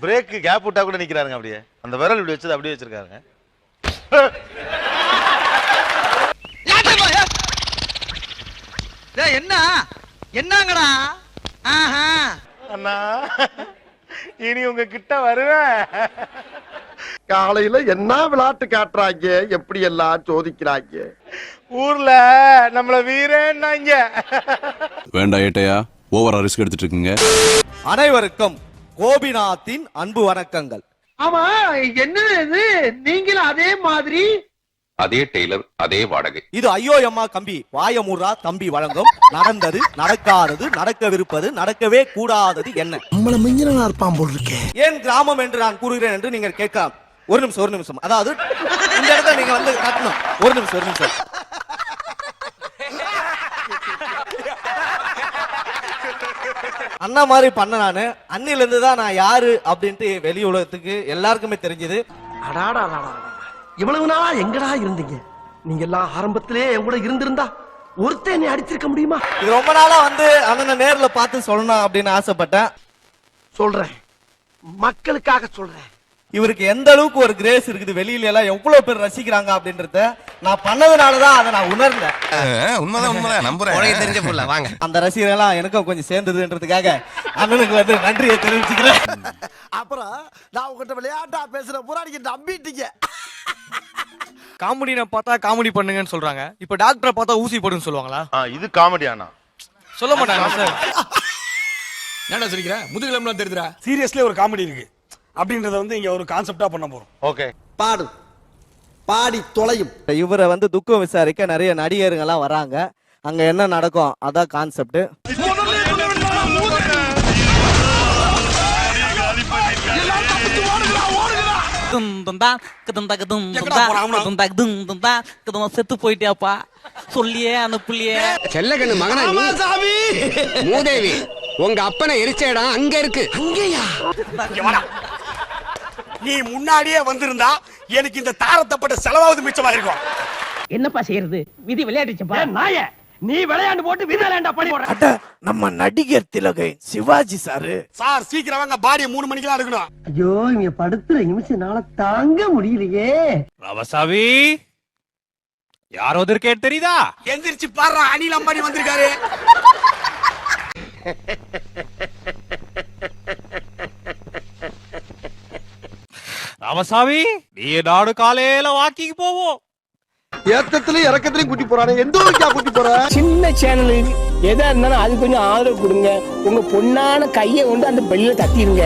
Break gap விட்டா கூட நிக்கிறாருங்க அப்படியே. அந்த விரல் இப்படி வச்சது அப்படியே வச்சிருக்காருங்க. என்ன என்னங்கடா? அண்ணா இனி உங்க கிட்ட வருவேன். காலையில என்ன விளையாட்டு காட்டுறாங்க, எப்படி எல்லாம் சோதிக்கிறாங்க. ஊர்ல நம்மள வீரன்னாங்க. வேண்டாம் ஏட்டையா, ஓவரா ரிஸ்க் எடுத்துட்டு இருக்கீங்க. அனைவருக்கும் கோபிநாத்தின் அன்பு வணக்கங்கள். ஆமா, என்ன இது? நீங்களும் அதே மாதிரி? அதே டெய்லர், அதே வாடகை. இது ஐயோ அம்மா கம்பி வாயமுறா தம்பி வழங்கும் நடந்தது, நடக்காதது, நடக்கவிருப்பது, நடக்கவே கூடாதது என்ன. நம்மள மிஞ்சினா இருப்பான் போல் இருக்கே. ஏன் கிராமம் என்று நான் கூறுகிறேன் என்று நீங்கள் கேட்கலாம். ஒரு நிமிஷம். அதாவது இந்த இடத்துல நீங்க வந்து கட்டணும். ஒரு நிமிஷம். அண்ணா மாதிரி பண்ண நானு அன்னில இருந்து தான் நான் யாரு அப்படின்ட்டு வெளி உலகத்துக்கு எல்லாருக்குமே தெரிஞ்சது. இவ்வளவு நாளா எங்கடா இருந்தீங்க? நீங்க எல்லாம் ஆரம்பத்திலே என் கூட இருந்திருந்தா ஒருத்தன் நீ அடிச்சிருக்க முடியுமா? இது ரொம்ப நாளா வந்து அண்ணனை நேர்ல பார்த்து சொல்லணும் அப்படின்னு ஆசைப்பட்டேன். சொல்றேன், மக்களுக்காக சொல்றேன். இவருக்கு எந்த அளவுக்கு ஒரு கிரேஸ் இருக்குது, வெளியில எல்லாம் எவ்வளவு பேர் ரசிக்கிறாங்க அப்படின்றத நான் பண்ணதுனாலதான் அதை நான் உணர்ந்தேன். உண்மைதான் நம்புறேன். தெரிஞ்ச புள்ள வாங்க. அந்த ரசிகர்கள் எல்லாம் எனக்கும் கொஞ்சம் சேர்ந்ததுன்றதுக்காக அண்ணனுக்கு வந்து நன்றியை தெரிவிச்சுக்கிறேன். அப்புறம் நான் உங்ககிட்ட விளையாட்டா பேசுற புறாடிக்கு நம்பிட்டீங்க. காமெடியை பார்த்தா காமெடி பண்ணுங்கன்னு சொல்றாங்க. இப்ப டாக்டரை பார்த்தா ஊசி போடுன்னு சொல்லுவாங்களா? இது காமெடியானா? சொல்ல மாட்டாங்க சார். என்னடா சொல்லிக்கிற? முதுகிலம்லாம் தெரியுதுடா. சீரியஸ்லி ஒரு காமெடி இருக்கு அப்படின்றத வந்து இங்க ஒரு கான்செப்டா பண்ண போறோம். ஓகே, பாடி தொலையும். இவரை வந்து துக்கம் விசாரிக்க நிறைய நடிகர்கள் எல்லாம் வராங்க. அங்க என்ன நடக்கும் அதான் கான்செப்ட். செத்து போயிட்டியாப்பா சொல்லியே அந்த புள்ளியே. செல்லகண்ணு மகனா நீ மூதேவி, உங்க அப்பனை எரிச்ச இடம் அங்க இருக்கு. அங்கேயா? நீ முன்னாடியே வந்திருந்தா எனக்கு இந்த தாரத்தப்பட்ட செலவாவது மிச்சமா இருக்கும். என்னப்பா செய்யறது? விதி விளையாடுச்சப்பா. நாய, நீ விளையாண்டு போட்டு விதி விளையாண்டா பண்ணி போற. அட, நம்ம நடிகர் திலகை சிவாஜி சாரு. சார் சீக்கிரம் வாங்க, பாடியை 3 மணிக்கெல்லாம் இருக்கணும். ஐயோ, இங்க படுத்துற நிமிஷம்னால தாங்க முடியலையே. ரவசாவி யாரோ இருக்கே தெரியுதா? எந்திரிச்சு பாரு, அனில் அம்பானி வந்திருக்காரு. ரவசாவி நீ நாடு காலையில வாக்கிங் போவோம். ஏத்தத்திலயும் இறக்கத்திலயும் கூட்டி போறானே, எந்த ஊருக்கா கூட்டி போற? சின்ன சேனல் எதா இருந்தாலும் அது கொஞ்சம் ஆதரவு கொடுங்க. உங்க பொண்ணான கையை கொண்டு அந்த பெல்ல தட்டிடுங்க.